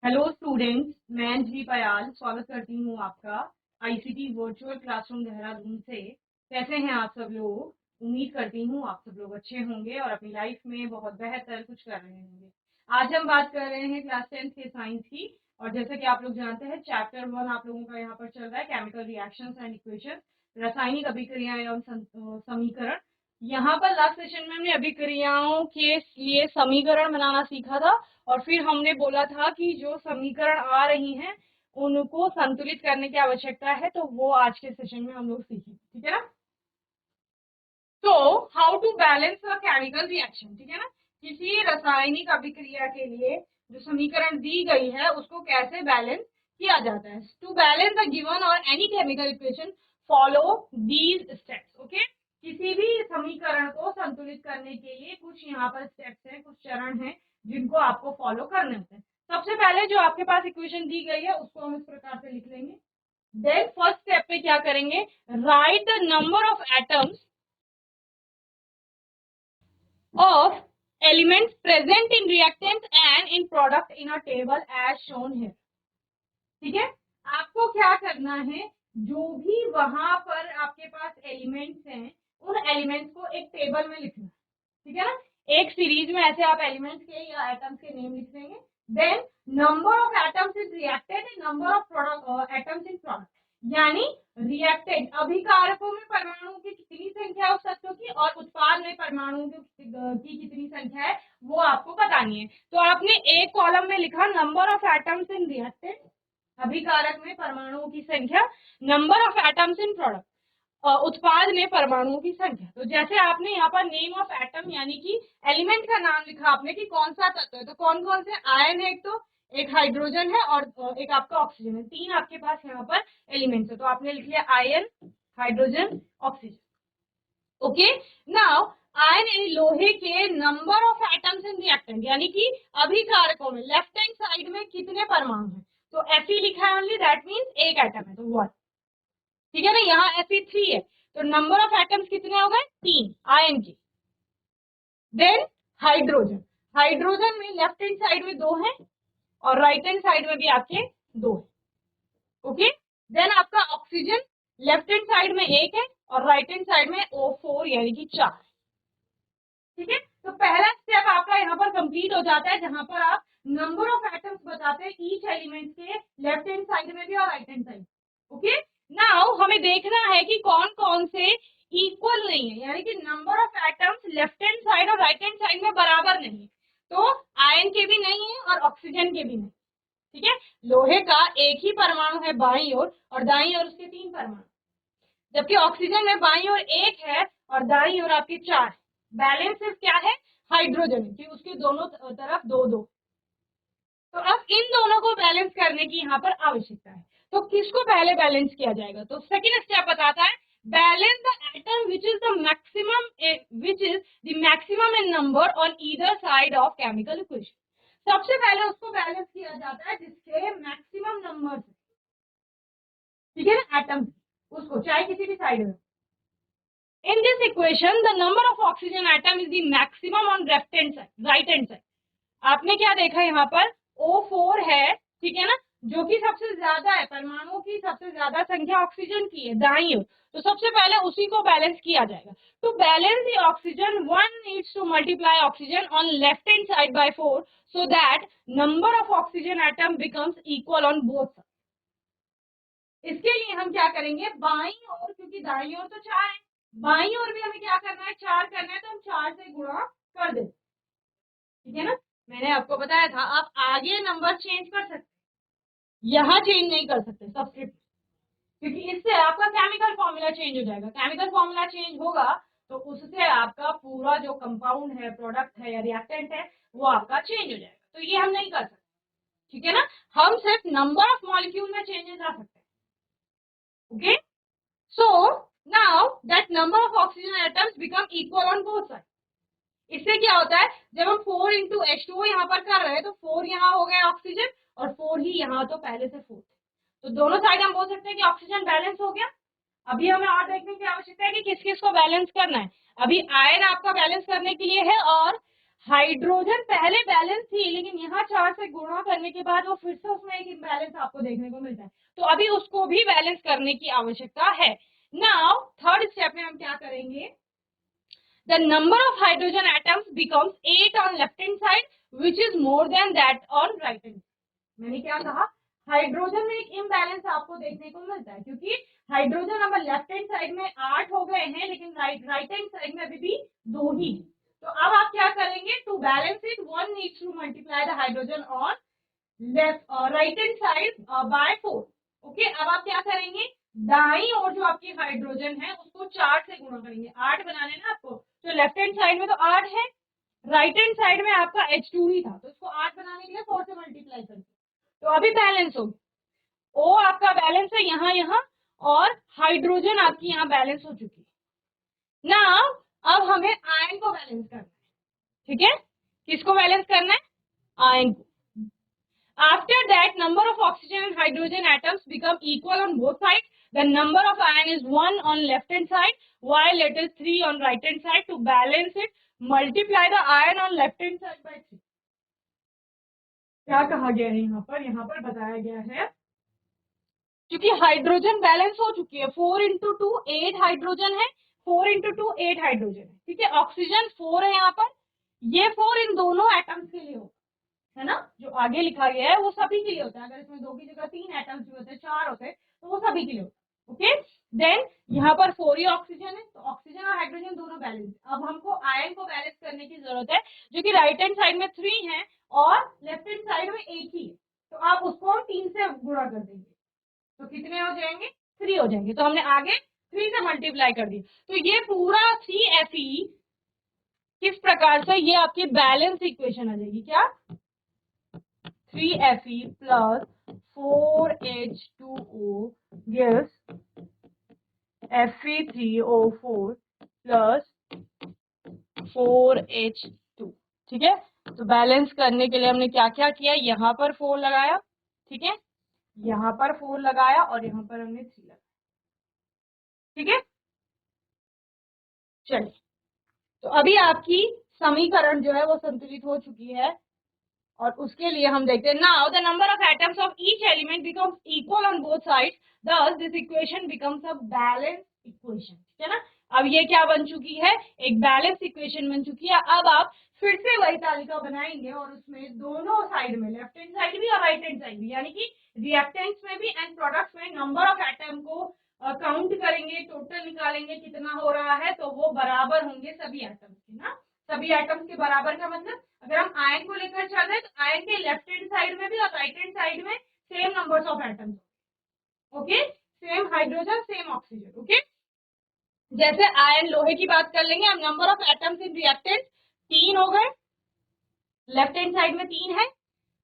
Hello students, मैं अंजलि पयाल स्वागत करती हूँ आपका आईसीटी वर्चुअल क्लासरूम देहरादून से। कैसे हैं आप सब लोग? उम्मीद करती हूँ आप सब लोग अच्छे होंगे और अपनी लाइफ में बहुत बेहतर कुछ कर रहे होंगे। आज हम बात कर रहे हैं क्लास 10 के साइंस की, और जैसा कि आप लोग जानते हैं चैप्टर 1 आप लोगों का यहाँ पर चल रहा है, केमिकल रिएक्शंस एंड इक्वेशन, रासायनिक अभिक्रियाएं एवं समीकरण। यहाँ पर लास्ट सेशन में हमने अभिक्रियाओं के लिए समीकरण बनाना सीखा था, और फिर हमने बोला था कि जो समीकरण आ रही हैं उनको संतुलित करने की आवश्यकता है, तो वो आज के सेशन में हम लोग सीखेंगे, ठीक है ना। तो how to balance a chemical reaction, ठीक है ना। किसी रासायनिक अभिक्रिया के लिए जो समीकरण दी गई है उसको कैसे बैलेंस किया जाता है। टू बैलेंस द गिवन और any chemical equation follow these steps. Okay, किसी भी समीकरण को संतुलित करने के लिए कुछ यहाँ पर स्टेप्स हैं, कुछ चरण हैं जिनको आपको फॉलो करने होते हैं। सबसे पहले जो आपके पास इक्वेशन दी गई है उसको हम इस प्रकार से लिख लेंगे। देन फर्स्ट स्टेप पे क्या करेंगे, right the number of atoms of elements present in reactants and in product in a table as shown here। ठीक है, आपको क्या करना है, जो भी वहां पर आपके पास एलिमेंट्स हैं उन एलिमेंट्स को एक टेबल में लिखना, ठीक है ना। एक सीरीज में ऐसे आप एलिमेंट्स के या एटम्स के नेम लिख देंगे। Then number of atoms in reactant and number of product atoms in product, यानी रिएक्टेंट अभिकारकों में परमाणुओं की कितनी संख्या है उस तत्व की, और उत्पाद में परमाणुओं की कितनी संख्या है वो आपको बतानी है। तो आपने एक कॉलम में लिखा number of atoms in reactant, अभिकारक में परमाणुओं की संख्या, number of atoms in product, उत्पाद में परमाणुओं की संख्या। तो जैसे आपने यहाँ पर नेम ऑफ एटम यानी कि एलिमेंट का नाम लिखा आपने कि कौन सा तत्व है, तो कौन कौन से आयन है, एक तो एक हाइड्रोजन है और एक आपका ऑक्सीजन है, तीन आपके पास यहाँ पर एलिमेंट्स है। तो आपने लिख लिया ion, hydrogen, oxygen. Okay, now ion यानी लोहे के number of atoms in reactant, यानी कि अभिकारकों में लेफ्ट हैंड साइड में कितने परमाणु हैं, तो Fe लिखा है ओनली, दैट मीन्स एक एटम है, तो 1, ठीक है ना। यहाँ Fe3 है तो नंबर ऑफ एटम्स कितने हो गए, 3 आयन की। देन हाइड्रोजन, हाइड्रोजन में लेफ्ट हैंड साइड में 2 हैं और राइट हैंड साइड में भी आपके 2 है। ओके, देन आपका ऑक्सीजन, लेफ्ट हैंड साइड में 1 है और राइट हैंड साइड में O4 यानी कि 4, ठीक है। तो पहला स्टेप आपका यहाँ पर कंप्लीट हो जाता है, जहां पर आप नंबर ऑफ एटम्स बताते हैं ईच एलिमेंट के लेफ्ट हैंड साइड में भी और right hand side. Okay, now हमें देखना है कि कौन कौन से इक्वल नहीं है, यानी कि number of atoms left hand side और राइट हैंड साइड में बराबर नहीं है। तो आयन के भी नहीं है और ऑक्सीजन के भी नहीं, ठीक है। लोहे का एक ही परमाणु है बाईं ओर और दाईं ओर उसके 3 परमाणु, जबकि ऑक्सीजन में बाईं ओर 1 है और दाईं ओर आपके 4। बैलेंस सिर्फ क्या है, हाइड्रोजन की उसके दोनों तरफ 2-2। तो अब इन दोनों को बैलेंस करने की यहाँ पर आवश्यकता है। तो किसको पहले बैलेंस किया जाएगा, तो सेकेंड स्टेप बताता है balance the atom which is the maximum in number on either side of chemical equation. सबसे पहले उसको बैलेंस किया जाता है जिसके मैक्सिमम नंबर, ठीक है ना, एटम, उसको चाहे किसी भी साइड में। In this equation, the number of oxygen atom is the maximum on left hand side, right hand side। आपने क्या देखा यहाँ पर O4 है, ठीक है ना, जो कि सबसे ज्यादा है, परमाणुओं की सबसे ज्यादा संख्या ऑक्सीजन की है दाईं ओर, तो सबसे पहले उसी को बैलेंस किया जाएगा। To balance the oxygen, one needs to multiply oxygen on left hand side by 4 so that number of oxygen atom becomes equal on both sides। इसके लिए हम क्या करेंगे, बाईं ओर, क्योंकि दाईं ओर तो 4 है, बाईं ओर भी हमें क्या करना है, 4 करना है, तो हम 4 से गुणा कर देते, ठीक है ना। मैंने आपको बताया था आप आगे नंबर चेंज कर सकते, यहाँ चेंज नहीं कर सकते सब्स्टिट्यूट, क्योंकि इससे आपका केमिकल फॉर्मूला चेंज हो जाएगा। केमिकल फॉर्मूला चेंज होगा तो उससे आपका पूरा जो कंपाउंड है, प्रोडक्ट है या रिएक्टेंट है, वो आपका चेंज हो जाएगा। तो ये हम नहीं कर सकते, ठीक है ना। हम सिर्फ नंबर ऑफ मॉलिक्यूल में चेंजेस ला सकते हैं। Okay, so now that number of oxygen atoms become equal on both sides। इससे क्या होता है, जब हम 4 into H2O यहाँ पर कर रहे हैं तो 4 यहाँ हो गया ऑक्सीजन और 4 ही यहाँ, तो पहले से 4 थे, तो दोनों साइड हम बोल सकते हैं कि ऑक्सीजन बैलेंस हो गया। अभी हमें और देखने की आवश्यकता है कि किस किस को बैलेंस करना है। अभी आयन आपका बैलेंस करने के लिए है और हाइड्रोजन पहले बैलेंस थी, लेकिन यहाँ 4 से गुणा करने के बाद वो फिर से उसमें एक इम्बैलेंस आपको देखने को मिलता है, तो अभी उसको भी बैलेंस करने की आवश्यकता है। नाउ थर्ड स्टेप में हम क्या करेंगे, the number of hydrogen atoms becomes 8 on left hand side which is more than that on right hand. मैंने क्या कहा, हाइड्रोजन में एक इम्बैलेंस आपको देखने को मिलता है, क्योंकि हाइड्रोजन अब लेफ्ट हैंड साइड में 8 हो गए हैं, लेकिन राइट हैंड साइड में अभी भी 2 ही। तो अब आप क्या करेंगे, to balance it one needs to multiply the hydrogen on left right hand side by 4। Okay, अब आप क्या करेंगे, दाई और जो आपकी हाइड्रोजन है उसको 4 से गुणा करेंगे, 8 बनाने ना आपको, तो लेफ्ट हैंड साइड में तो 8 है, राइट हैंड साइड में आपका H2 ही था, तो इसको 8 बनाने के लिए 4 से मल्टीप्लाई करेंगे, तो अभी बैलेंस हो गया। O आपका बैलेंस है यहाँ यहाँ, और हाइड्रोजन आपकी यहाँ बैलेंस हो चुकी है ना। अब हमें आयन को बैलेंस करना है, ठीक है, किसको बैलेंस करना है, आयन को। After that, number of oxygen and hydrogen atoms become equal on both sides. The number of ion is 1 on left hand side, while it is 3 on right hand side. To balance it, multiply the ion on left hand side by 3. क्या कहा गया है यहाँ पर बताया गया है, क्योंकि हाइड्रोजन बैलेंस हो चुकी है, 4 इंटू 2 8 हाइड्रोजन है, 4 इंटू 2 8 हाइड्रोजन है, ठीक है, ऑक्सीजन 4 है यहाँ पर, ये 4 इन दोनों एटम्स के लिए होगा, है ना, जो आगे लिखा गया है वो सभी के लिए होता है, अगर इसमें 2 की जगह 3 एटम्स भी होते हैं, 4 होते हैं, तो वो सभी के लिए होता है। ओके, देन यहाँ पर 4 ही ऑक्सीजन है, तो ऑक्सीजन और हाइड्रोजन दोनों बैलेंस है। अब हमको आयन को बैलेंस करने की जरूरत है, जो कि राइट हैंड साइड में 3 है और लेफ्ट हैंड साइड में 8 ही है, तो आप उसको 3 से गुणा कर देंगे, तो कितने हो जाएंगे, 3 हो जाएंगे, तो हमने आगे 3 से मल्टीप्लाई कर दी, तो ये पूरा CFE किस प्रकार से, ये आपकी बैलेंस इक्वेशन आ जाएगी, क्या 3Fe plus 4H2O gives Fe3O4 plus 4H2, ठीक है। तो बैलेंस करने के लिए हमने क्या क्या किया, यहाँ पर 4 लगाया, ठीक है, यहाँ पर 4 लगाया और यहाँ पर हमने 3 लगाया, ठीक है। चलिए, तो अभी आपकी समीकरण जो है वो संतुलित हो चुकी है, और उसके लिए हम देखते हैं, now the number of atoms of each element becomes equal on both sides, thus this equation becomes a balance equation, ठीक है ना। अब ये क्या बन चुकी है, एक बैलेंस इक्वेशन बन चुकी है। अब आप फिर से वही तालिका बनाएंगे और उसमें दोनों साइड में, लेफ्ट हैंड साइड भी और राइट हैंड साइड भी, यानी कि रिएक्टेंट्स में भी एंड प्रोडक्ट्स में नंबर ऑफ एटम को काउंट करेंगे, टोटल निकालेंगे कितना हो रहा है, तो वो बराबर होंगे सभी एटम्स के ना। सभी एटम्स के बराबर का मतलब, अगर हम आयन को लेकर चल रहे हैं तो आयन के लेफ्ट हैंड साइड में भी और राइट हैंड साइड में same numbers of atoms, okay, same hydrogen same oxygen, okay. जैसे आयन लोहे की बात कर लेंगे, हम number of atoms in reactant 3 हो गए, लेफ्ट हैंड साइड में 3 है,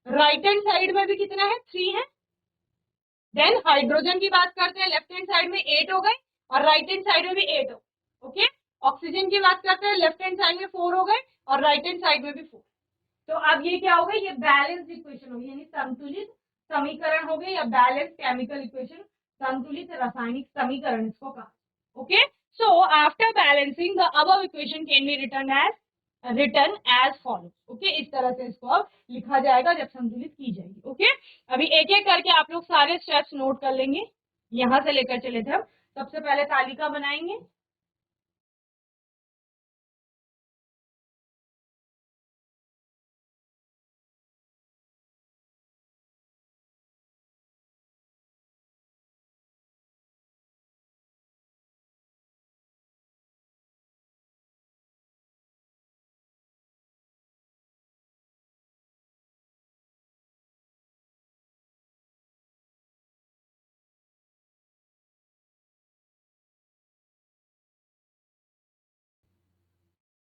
राइट हैंड साइड में भी कितना है, 3 है। देन हाइड्रोजन की बात करते हैं, लेफ्ट हैंड साइड में 8 हो गए और राइट हैंड साइड में भी 8 हो, ओके। ऑक्सीजन की बात करते हैं, लेफ्ट हैंड साइड में 4 हो गए और राइट हैंड साइड में भी 4। तो अब ये क्या हो गई, ये बैलेंस इक्वेशन होगी, यानी संतुलित समीकरण हो गई, या बैलेंस केमिकल इक्वेशन, संतुलित रासायनिक समीकरण इसको कहा, okay. So after balancing the above equation can be return as follow, okay, इस तरह से इसको अब लिखा जाएगा जब संतुलित की जाएगी, ओके। अभी एक एक करके आप लोग सारे स्टेप्स नोट कर लेंगे, यहां से लेकर चले थे हम। सबसे पहले तालिका बनाएंगे,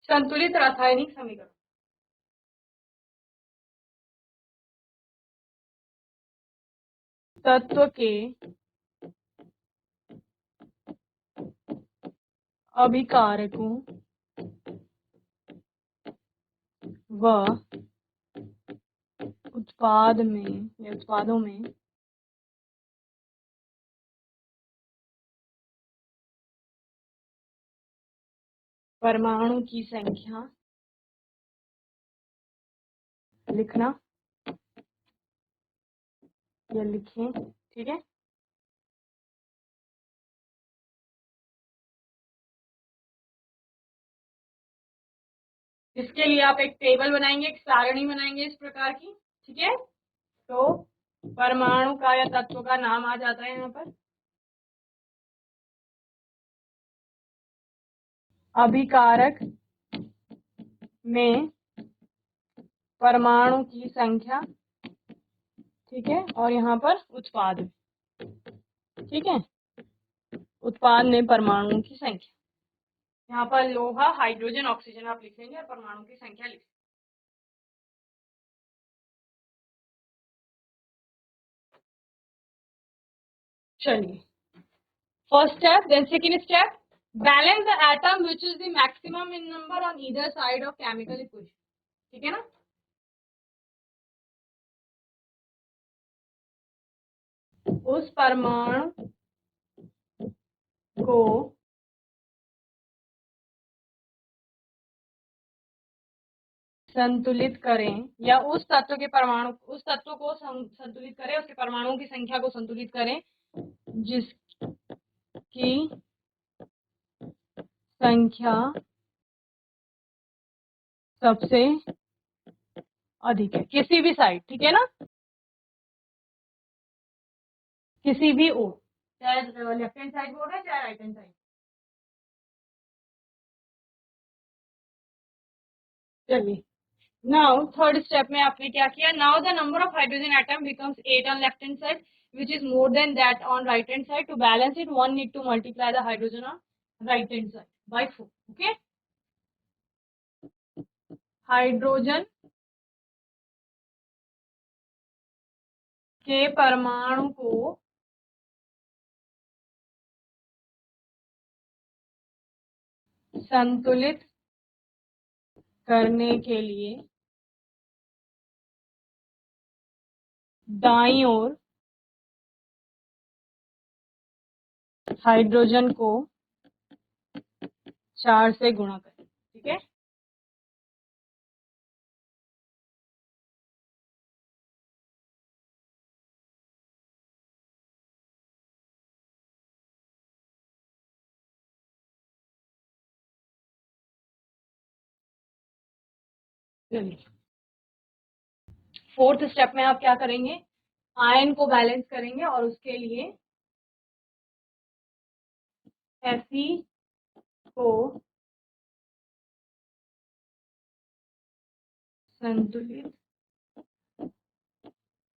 संतुलित रासायनिक समीकरण, तत्व के अभिकारकों व उत्पाद में या उत्पादों में परमाणु की संख्या लिखना, ये लिखें, ठीक है। इसके लिए आप एक टेबल बनाएंगे, एक सारणी बनाएंगे इस प्रकार की, ठीक है। तो परमाणु का या तत्व का नाम आ जाता है यहाँ पर, अभिकारक में परमाणु की संख्या, ठीक है, और यहाँ पर उत्पाद, ठीक है, उत्पाद में परमाणुओं की संख्या। यहाँ पर लोहा, हाइड्रोजन, ऑक्सीजन आप लिखेंगे और परमाणु की संख्या लिखेंगे। चलिए, first step, then second step, balance the atom which is the maximum in number on either side of chemical equation, ठीक है ना। उस परमाणु को संतुलित करें, या उस तत्व के परमाणु, उस तत्व को संतुलित करें, उसके परमाणुओं की संख्या को संतुलित करें जिसकी संख्या सबसे अधिक है, किसी भी साइड, ठीक है ना, किसी भी ओर, चाहे लेफ्ट हैंड साइड बोल रहे हैं चाहे राइट हैंड साइड। चलिए, नाउ थर्ड स्टेप में आपने क्या किया, now the number of hydrogen atom becomes 8 on left hand side which is more than that on right hand side. To balance it, one need to multiply the hydrogen on right hand side by 4. Okay, hydrogen के परमाणु को संतुलित करने के लिए दाईं ओर hydrogen को 4 से गुणा करें, ठीक है। चलिए, फोर्थ स्टेप में आप क्या करेंगे, आयन को बैलेंस करेंगे और उसके लिए Fe को संतुलित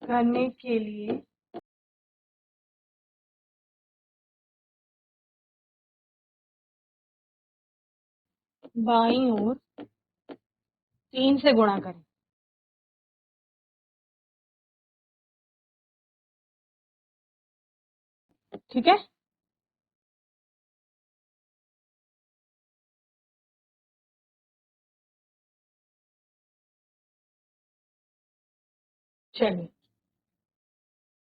करने के लिए बाईं ओर 3 से गुणा करें, ठीक है। चलिए,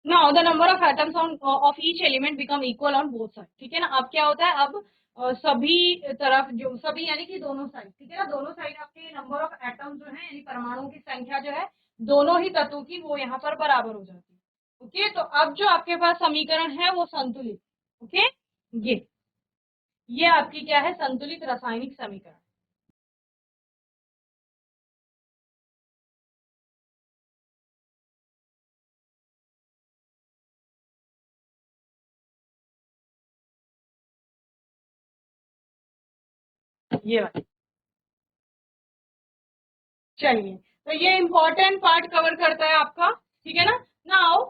now the number of atoms of each element become equal on both side, ठीक है ना। अब क्या होता है, अब सभी तरफ जो सभी यानी कि दोनों साइड, ठीक है ना, दोनों साइड आपके नंबर ऑफ एटम जो है यानी परमाणुओं की संख्या जो है दोनों ही तत्वों की वो यहाँ पर बराबर हो जाती है। ओके, तो अब जो आपके पास समीकरण है वो संतुलित, ओके, ये आपकी क्या है, संतुलित रासायनिक समीकरण। ये वाली, चलिए, तो ये इंपॉर्टेंट पार्ट कवर करता है आपका, ठीक है ना। नाउ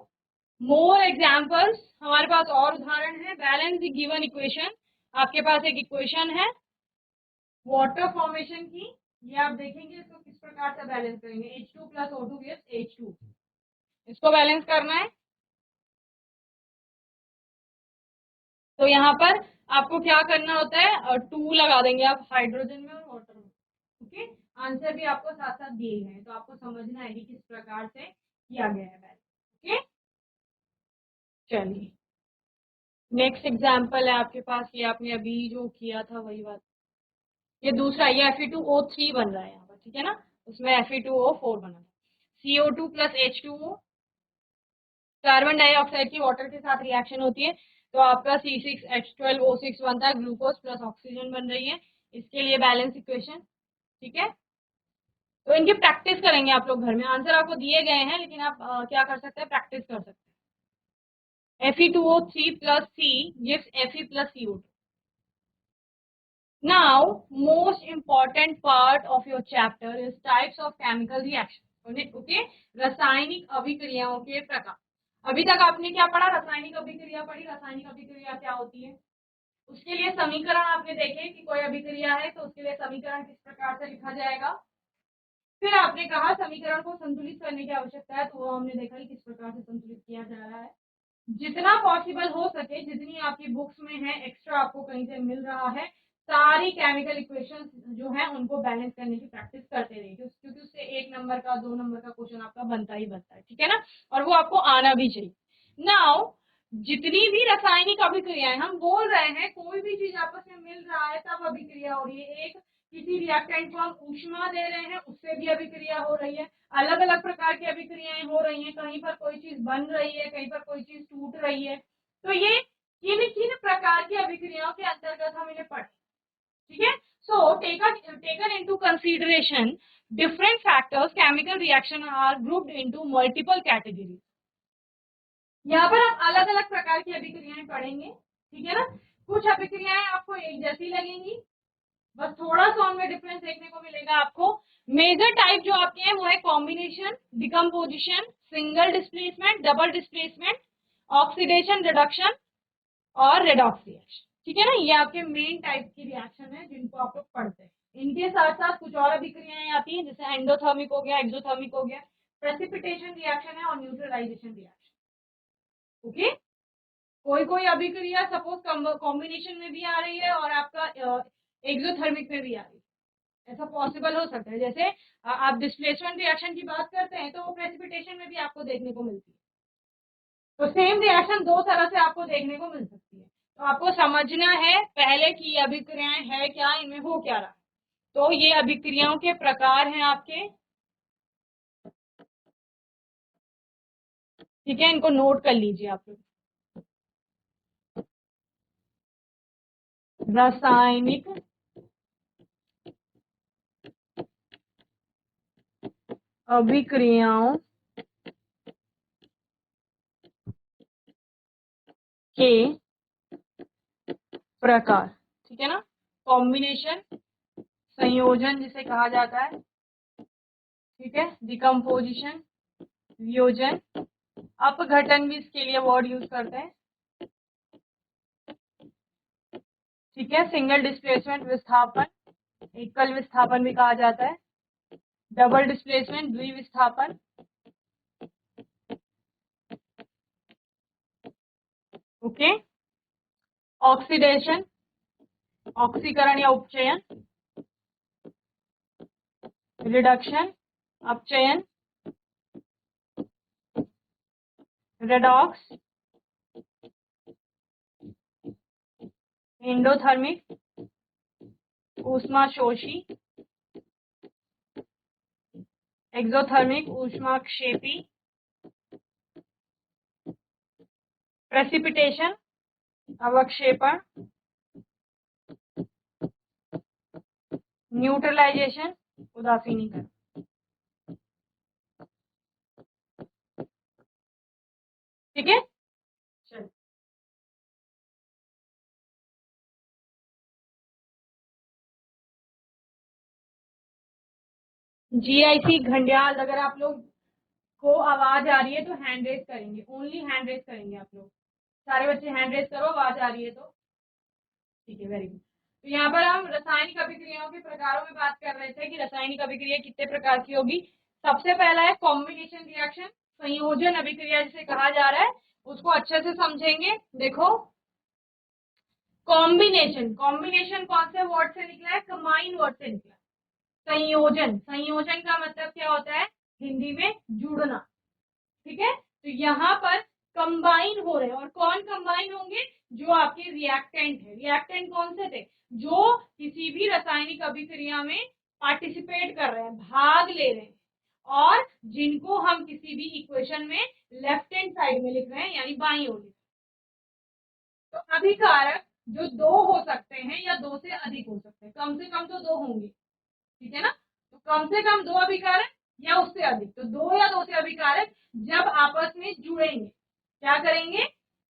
मोर एग्जाम्पल्स, हमारे पास और उदाहरण है। बैलेंस द गिवन इक्वेशन, आपके पास एक इक्वेशन है वाटर फॉर्मेशन की, ये आप देखेंगे इसको किस प्रकार से बैलेंस करेंगे, H2 plus O2 gives H2, इसको बैलेंस करना है। तो यहाँ पर आपको क्या करना होता है, 2 लगा देंगे आप हाइड्रोजन में और वाटर में, ओके। आंसर भी आपको साथ साथ दिए हैं, तो आपको समझना है कि किस प्रकार से किया गया है बैलेंस, ओके। चलिए, नेक्स्ट एग्जाम्पल है आपके पास, ये आपने अभी जो किया था वही बात, ये दूसरा, ये Fe2O3 बन रहा है यहाँ पर, ठीक है ना, उसमें Fe2O4 बना है। CO2 plus H2O, carbon dioxide की वाटर के साथ रिएक्शन होती है तो आपका C6H12O6 बनता है, ग्लूकोज प्लस ऑक्सीजन बन रही है, इसके लिए बैलेंस इक्वेशन। ठीक है, तो इनकी प्रैक्टिस करेंगे आप लोग घर में। आंसर आपको दिए गए हैं लेकिन आप क्या कर सकते हैं, प्रैक्टिस कर सकते हैं। Fe2O3 plus C gives Fe plus CO2. Now, most important part of your chapter is types of chemical reaction. Okay, रासायनिक अभिक्रियाओं के प्रकार। अभी तक आपने क्या पढ़ा, रासायनिक अभिक्रिया पढ़ी। रासायनिक अभिक्रिया क्या होती है, उसके लिए समीकरण आपने देखे कि कोई अभिक्रिया है तो उसके लिए समीकरण किस प्रकार से लिखा जाएगा। फिर आपने कहा समीकरण को संतुलित करने की आवश्यकता है, तो वो हमने देखा कि किस प्रकार से संतुलित किया जा रहा है। जितना पॉसिबल हो सके, जितनी आपकी बुक्स में है, एक्स्ट्रा आपको कहीं से मिल रहा है, सारी केमिकल इक्वेशंस जो है उनको बैलेंस करने की प्रैक्टिस करते रहिए, क्योंकि उससे 1 नंबर का 2 नंबर का क्वेश्चन आपका बनता ही बनता है। ठीक है ना, और वो आपको आना भी चाहिए। नाउ, जितनी भी रासायनिक अभिक्रियाएं हम बोल रहे हैं, कोई भी चीज आपस में मिल रहा है तब अभिक्रिया हो रही है। एक किसी रिएक्टेंट को हम ऊष्मा दे रहे हैं, उससे भी अभिक्रिया हो रही है। अलग अलग प्रकार की अभिक्रियाएं हो रही हैं, कहीं पर कोई चीज बन रही है, कहीं पर कोई चीज टूट रही है। तो ये किन किन प्रकार की अभिक्रियाओं के अंतर्गत हम इन्हें पढ़ें। ठीक है, so taken into consideration different factors, chemical reaction are grouped into multiple categories. यहाँ पर आप अलग अलग प्रकार की अभिक्रियाएं पढ़ेंगे। ठीक है ना, कुछ अभिक्रियाएं आपको एक जैसी लगेंगी, बस थोड़ा सा उनमें डिफरेंस देखने को मिलेगा आपको। मेजर टाइप जो आपके हैं वो है combination, decomposition, single displacement, double displacement, oxidation, reduction और रेडॉक्स रिएक्शन। ठीक है ना, ये आपके मेन टाइप की रिएक्शन है जिनको आप लोग पढ़ते हैं। इनके साथ साथ कुछ और अभिक्रियाएं आती हैं, जैसे एंडोथर्मिक हो गया, एक्सोथर्मिक हो गया, प्रेसिपिटेशन रिएक्शन है और न्यूट्रलाइजेशन रिएक्शन। ओके, कोई कोई अभिक्रिया सपोज कॉम्बिनेशन में भी आ रही है और आपका एक्सोथर्मिक में भी आ रही है, ऐसा पॉसिबल हो सकता है। जैसे आप डिस्प्लेसमेंट रिएक्शन की बात करते हैं तो वो प्रेसिपिटेशन में भी आपको देखने को मिलती है। तो सेम रिएक्शन दो तरह से आपको देखने को मिल सकती है, तो आपको समझना है पहले कि अभिक्रियाएं है क्या, इनमें हो क्या रहा है। तो ये अभिक्रियाओं के प्रकार हैं आपके। ठीक है, इनको नोट कर लीजिए आप लोग। रासायनिक अभिक्रियाओं के प्रकार। ठीक है ना, कॉम्बिनेशन, संयोजन जिसे कहा जाता है। ठीक है, डिकम्पोजिशन, वियोजन, अपघटन भी इसके लिए वर्ड यूज करते हैं। ठीक है, सिंगल डिस्प्लेसमेंट, विस्थापन, एकल विस्थापन भी कहा जाता है। डबल डिस्प्लेसमेंट, द्विविस्थापन। ओके, ऑक्सीडेशन, ऑक्सीकरण या उपचयन, रिडक्शन, अपचयन, रेडॉक्स, एंडोथर्मिक, ऊष्माशोषी, एक्सोथर्मिक, ऊष्माक्षेपी, प्रेसिपिटेशन, अवक्षेपण, न्यूट्रलाइजेशन, उदासीनीकरण। ठीक है, चलिए GIC घंडियाल, अगर आप लोग को आवाज आ रही है तो हैंड रेज करेंगे, ओनली हैंड रेज करेंगे आप लोग। सारे बच्चे हैंड रेज करो, आवाज आ रही है तो। ठीक है, वेरी गुड। तो यहाँ पर हम रासायनिक अभिक्रियाओं के प्रकारों में बात कर रहे थे कि रासायनिक अभिक्रिया कितने प्रकार की होगी। सबसे पहला है कॉम्बिनेशन रिएक्शन, संयोजन अभिक्रिया जिसे कहा जा रहा है, उसको अच्छे से समझेंगे। देखो, कॉम्बिनेशन, कॉम्बिनेशन कौन से वर्ड से निकला है, कंबाइन वर्ड से निकला है। संयोजन, संयोजन का मतलब क्या होता है, हिंदी में जुड़ना। ठीक है, तो यहाँ पर कंबाइन हो रहे हैं, और कौन कंबाइन होंगे, जो आपके रिएक्टेंट है। रिएक्टेंट कौन से थे, जो किसी भी रासायनिक अभिक्रिया में पार्टिसिपेट कर रहे हैं, भाग ले रहे हैं, और जिनको हम किसी भी इक्वेशन में लेफ्ट हैंड साइड में लिख रहे हैं यानी बाईं ओर। तो अभिकारक जो दो हो सकते हैं या दो से अधिक हो सकते हैं, कम से कम तो दो होंगे, ठीक है ना। तो कम से कम दो अभिकारक या उससे अधिक, तो दो या दो से अभिकारक जब आपस में जुड़ेंगे क्या करेंगे,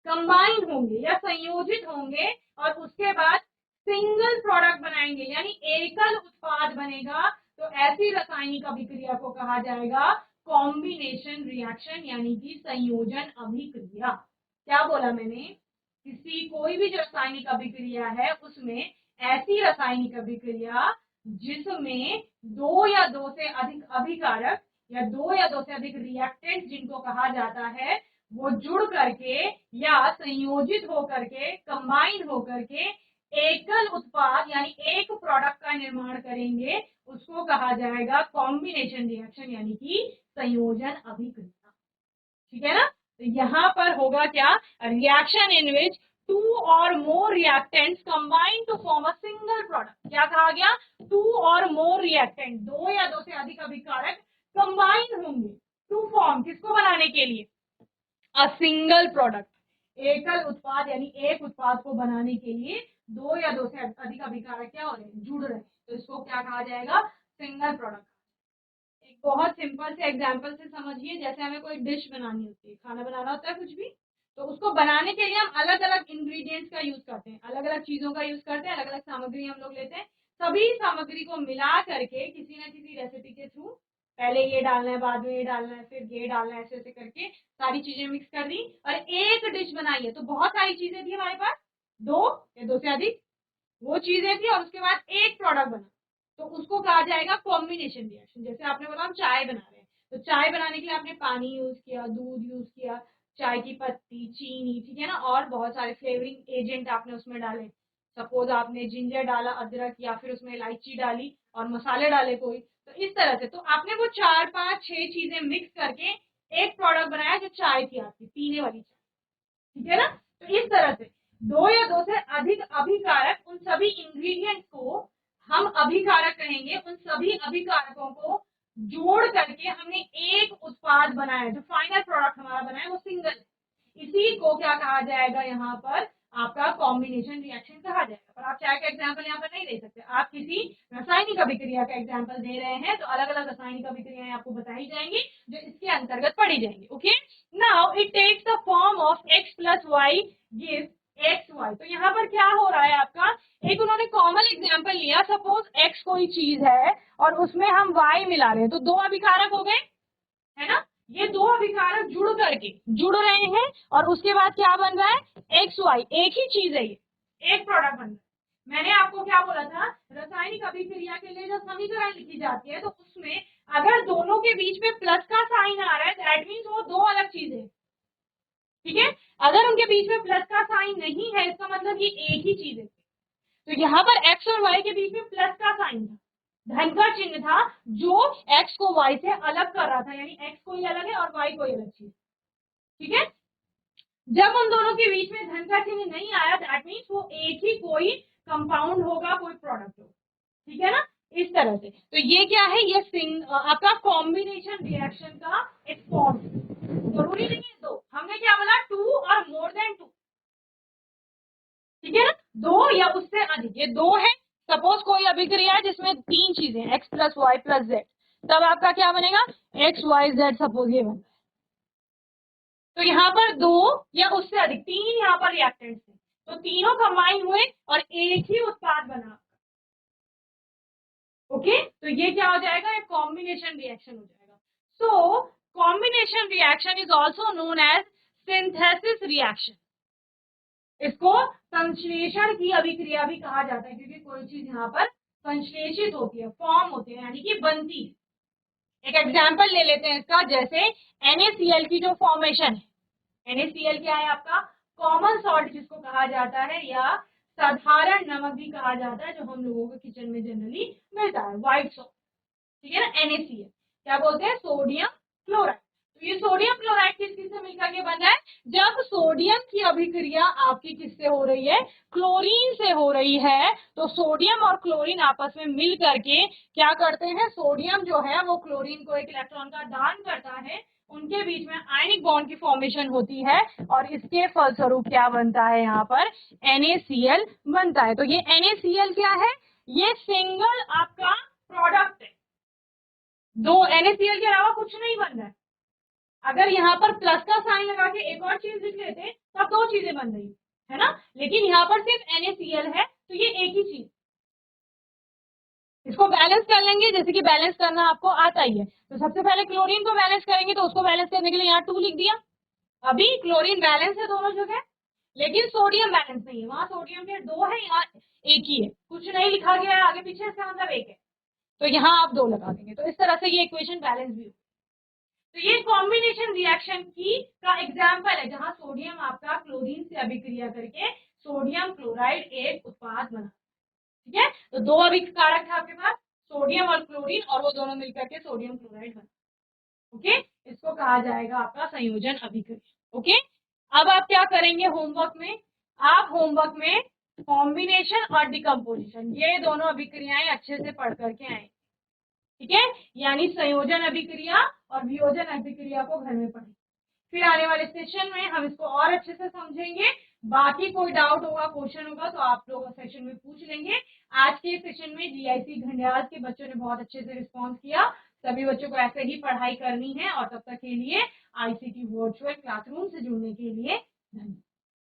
कंबाइन होंगे या संयोजित होंगे और उसके बाद सिंगल प्रोडक्ट बनाएंगे यानी एकल उत्पाद बनेगा। तो ऐसी रासायनिक अभिक्रिया को कहा जाएगा कॉम्बिनेशन रिएक्शन यानी कि संयोजन अभिक्रिया। क्या बोला मैंने, किसी कोई भी जो रासायनिक अभिक्रिया है उसमें ऐसी रासायनिक अभिक्रिया जिसमें दो या दो से अधिक अभिकारक या दो या दो से अधिक रिएक्टेंट जिनको कहा जाता है वो जुड़ करके या संयोजित होकर के कंबाइन होकर के एकल उत्पाद यानी एक प्रोडक्ट का निर्माण करेंगे, उसको कहा जाएगा कॉम्बिनेशन रिएक्शन यानी कि संयोजन अभिक्रिया। ठीक है ना। तो यहाँ पर होगा क्या, reaction in which two or more reactants combine to form a single product. क्या कहा गया, टू और मोर रिएक्टेंट, दो या दो से अधिक अभिकारक कंबाइन होंगे टू फॉर्म, किसको बनाने के लिए, अ सिंगल प्रोडक्ट, एकल उत्पाद यानी एक उत्पाद को बनाने के लिए दो या दो से अधिक अभिकारक क्या हो रहे हैं, जुड़ रहे हैं। तो इसको क्या कहा जाएगा, सिंगल प्रोडक्ट। एक बहुत सिंपल से एग्जांपल से समझिए, जैसे हमें कोई डिश बनानी होती है, खाना बनाना होता है कुछ भी, तो उसको बनाने के लिए हम अलग अलग इंग्रेडिएंट्स का यूज करते हैं, अलग अलग चीजों का यूज करते हैं, अलग अलग सामग्री हम लोग लेते हैं। सभी सामग्री को मिला करके किसी न किसी रेसिपी के थ्रू पहले ये डालना है, बाद में ये डालना है, फिर ये डालना है, ऐसे ऐसे करके सारी चीजें मिक्स कर दी और एक डिश बनाई है। तो बहुत सारी चीजें थी हमारे पास, दो या दो से अधिक वो चीजें थी और उसके बाद एक प्रोडक्ट बना, तो उसको कहा जाएगा कॉम्बिनेशन रिएक्शन। जैसे आपने बोला हम चाय बना रहे हैं, तो चाय बनाने के लिए आपने पानी यूज किया, दूध यूज किया, चाय की पत्ती, चीनी, ठीक है ना, और बहुत सारे फ्लेवरिंग एजेंट आपने उसमें डाले। सपोज आपने जिंजर डाला, अदरक, या फिर उसमें इलायची डाली और मसाले डाले कोई, तो इस तरह से तो आपने वो 4 5 6 चीजें मिक्स करके एक प्रोडक्ट बनाया जो चाय थी आपकी पीने वाली चाय, ठीक है ना। तो इस तरह से दो या दो से अधिक अभिकारक, उन सभी इंग्रेडिएंट्स को हम अभिकारक कहेंगे, उन सभी अभिकारकों को जोड़ करके हमने एक उत्पाद बनाया, जो फाइनल प्रोडक्ट हमारा बना है वो सिंगल। इसी को क्या कहा जाएगा, यहाँ पर आपका कॉम्बिनेशन रिएक्शन कहा जाएगा। पर आप चाय का एग्जाम्पल यहाँ पर नहीं दे सकते, आप किसी रासायनिक अभिक्रिया का एग्जाम्पल दे रहे हैं, तो अलग अलग रासायनिक अभिक्रियाएं आपको बताई जाएंगी जो इसके अंतर्गत पढ़ी जाएंगी। Okay, now it takes the form of x plus y give x y. तो यहाँ पर क्या हो रहा है आपका, एक उन्होंने कॉमन एग्जाम्पल लिया, सपोज x कोई चीज है और उसमें हम y मिला रहे हैं, तो दो अभिकारक हो गए, है ना। ये दो अभिकारक जुड़ रहे हैं और उसके बाद क्या बन रहा है, एक्स वाई, एक ही चीज है, ये एक प्रोडक्ट बन रहा है। मैंने आपको क्या बोला था, रासायनिक अभिक्रिया के लिए जो समीकरण लिखी जाती है, तो उसमें अगर दोनों के बीच में प्लस का साइन आ रहा है, दैट मीन्स वो दो अलग चीजें, ठीक है। अगर उनके बीच में प्लस का साइन नहीं है, इसका मतलब ये एक ही चीज है। तो यहाँ पर एक्स और वाई के बीच में प्लस का साइन था, धन का चिन्ह था, जो x को y से अलग कर रहा था, यानी x कोई अलग है और y कोई अलग चीज, ठीक है। जब उन दोनों के बीच में धन का चिन्ह नहीं आया, दैट मीन्स वो एक ही कोई कंपाउंड होगा, कोई प्रोडक्ट होगा, ठीक है ना, इस तरह से। तो ये क्या है, ये आपका कॉम्बिनेशन रिएक्शन का एक फॉर्म। जरूरी नहीं है दो, हमने क्या बोला, to or more than to, ठीक है ना, दो या उससे अधिक, ये दो है। सपोज कोई अभिक्रिया है जिसमें तीन चीजें x plus y plus z, तब आपका क्या बनेगा, एक्स वाई जेड, सपोज ये बन। तो यहाँ पर दो या उससे अधिक, तीन यहाँ पर रिएक्टेंट्स हैं, तो तीनों कंबाइन हुए और एक ही उत्पाद बना। ओके, तो ये क्या हो जाएगा, एक कॉम्बिनेशन रिएक्शन हो जाएगा। So combination reaction is also known as synthesis reaction. इसको संश्लेषण की अभिक्रिया भी कहा जाता है, क्योंकि कोई चीज यहाँ पर संश्लेषित होती है, फॉर्म होती है, यानी कि बनती है। एक एग्जांपल ले लेते हैं इसका, जैसे NaCl की जो फॉर्मेशन है, NaCl क्या है आपका, कॉमन सॉल्ट जिसको कहा जाता है, या साधारण नमक भी कहा जाता है, जो हम लोगों को किचन में जनरली मिलता है, व्हाइट सॉल्ट, ठीक है ना। NaCl क्या बोलते हैं, सोडियम क्लोराइड। तो ये सोडियम क्लोराइड किस किस से मिलकर के बन रहा है, जब सोडियम की अभिक्रिया आपकी किससे हो रही है, क्लोरीन से हो रही है, तो सोडियम और क्लोरीन आपस में मिल करके क्या करते हैं, सोडियम जो है वो क्लोरीन को एक इलेक्ट्रॉन का दान करता है, उनके बीच में आयनिक बॉन्ड की फॉर्मेशन होती है और इसके फलस्वरूप क्या बनता है, यहाँ पर NaCl बनता है। तो ये NaCl क्या है, ये सिंगल आपका प्रोडक्ट है, दो NaCl के अलावा कुछ नहीं बन रहा है। अगर यहाँ पर प्लस का साइन लगा के एक और चीज लिख लेते तब दो चीजें बन रही है ना, लेकिन यहाँ पर सिर्फ NaCl है, तो ये एक ही चीज। इसको बैलेंस कर लेंगे, जैसे कि बैलेंस करना आपको आता ही है। तो सबसे पहले क्लोरीन को बैलेंस करेंगे, तो उसको बैलेंस करने के लिए यहाँ 2 लिख दिया। अभी क्लोरीन बैलेंस है दोनों जगह, लेकिन सोडियम बैलेंस नहीं है, वहां सोडियम के 2 है, यहाँ एक ही है, कुछ नहीं लिखा गया है आगे पीछे, इसका मतलब एक है, तो यहाँ आप 2 लगा देंगे। तो इस तरह से ये इक्वेशन बैलेंस भी हो। तो ये कॉम्बिनेशन रिएक्शन की का एग्जाम्पल है, जहां सोडियम आपका क्लोरीन से अभिक्रिया करके सोडियम क्लोराइड एक उत्पाद बना। ठीक है, तो 2 अभिकारक है आपके पास, सोडियम और क्लोरीन, और वो दोनों मिलकर के सोडियम क्लोराइड बना। ओके, इसको कहा जाएगा आपका संयोजन अभिक्रिया। ओके, अब आप क्या करेंगे होमवर्क में, आप होमवर्क में कॉम्बिनेशन और डिकम्पोजिशन ये दोनों अभिक्रियाएं अच्छे से पढ़ करके आए। ठीक है, यानी संयोजन अभिक्रिया और वियोजन अभिक्रिया को घर में पढ़ें। फिर आने वाले सेशन में हम इसको और अच्छे से समझेंगे। बाकी कोई डाउट होगा, क्वेश्चन होगा तो आप लोग सेशन में पूछ लेंगे। आज के सेशन में GIC घंडियाल के बच्चों ने बहुत अच्छे से रिस्पॉन्स किया। सभी बच्चों को ऐसे ही पढ़ाई करनी है, और तब तक के लिए ICT वर्चुअल क्लासरूम से जुड़ने के लिए धन्यवाद।